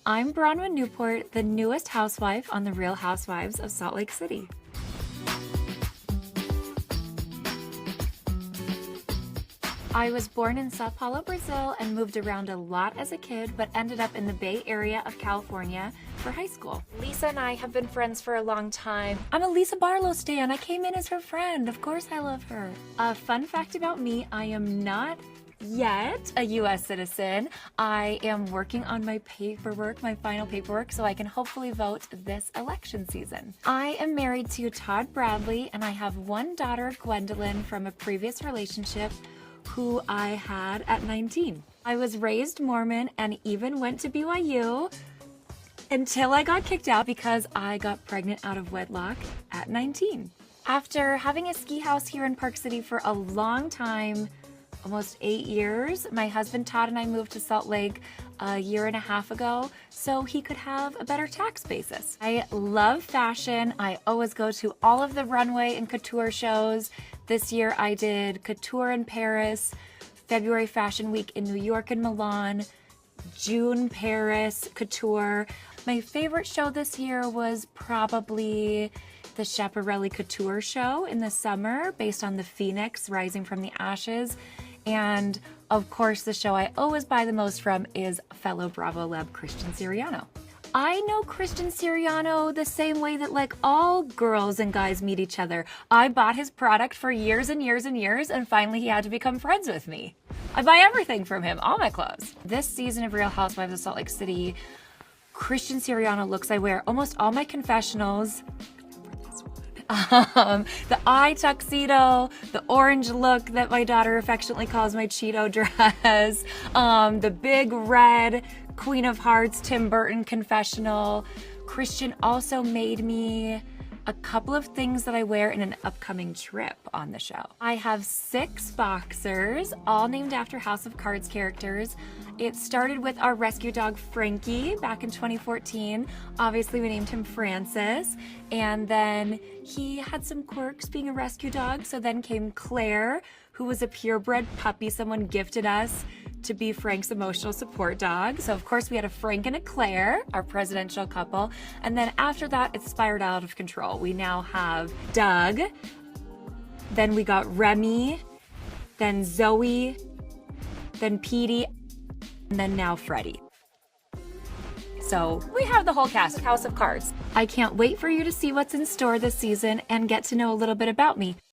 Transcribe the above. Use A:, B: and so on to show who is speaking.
A: I'm Bronwyn Newport, the newest housewife on the Real Housewives of Salt Lake City. I was born in Sao Paulo, Brazil, and moved around a lot as a kid, but ended up in the Bay Area of California for high school. Lisa and I have been friends for a long time. I'm a Lisa Barlow stan. I came in as her friend. Of course I love her. A fun fact about me, I am not yet a U.S. citizen. I am working on my paperwork, my final paperwork, so I can hopefully vote this election season. I am married to Todd Bradley, and I have one daughter, Gwendolyn, from a previous relationship who I had at 19. I was raised Mormon and even went to BYU until I got kicked out because I got pregnant out of wedlock at 19. After having a ski house here in Park City for a long time, almost 8 years, my husband Todd and I moved to Salt Lake a year and a half ago so he could have a better tax basis. I love fashion. I always go to all of the runway and couture shows. This year I did couture in Paris, February Fashion Week in New York and Milan, June Paris couture. My favorite show this year was probably the Schiaparelli Couture show in the summer based on the Phoenix rising from the ashes. And of course, the show I always buy the most from is fellow Bravo Lab Christian Siriano. I know Christian Siriano the same way that like all girls and guys meet each other. I bought his product for years and years and years, and finally he had to become friends with me. I buy everything from him, all my clothes. This season of Real Housewives of Salt Lake City, Christian Siriano looks I wear almost all my confessionals. The eye tuxedo, the orange look that my daughter affectionately calls my Cheeto dress, the big red Queen of Hearts Tim Burton confessional. Christian also made me a couple of things that I wear in an upcoming trip on the show. I have 6 boxers, all named after House of Cards characters. It started with our rescue dog, Frankie, back in 2014. Obviously, we named him Francis. And then he had some quirks being a rescue dog. So then came Claire, who was a purebred puppy someone gifted us to be Frank's emotional support dog. So of course we had a Frank and a Claire, our presidential couple. And then after that, it spiraled out of control. We now have Doug, then we got Remy, then Zoe, then Petey, and then now Freddie. So we have the whole cast of House of Cards. I can't wait for you to see what's in store this season and get to know a little bit about me.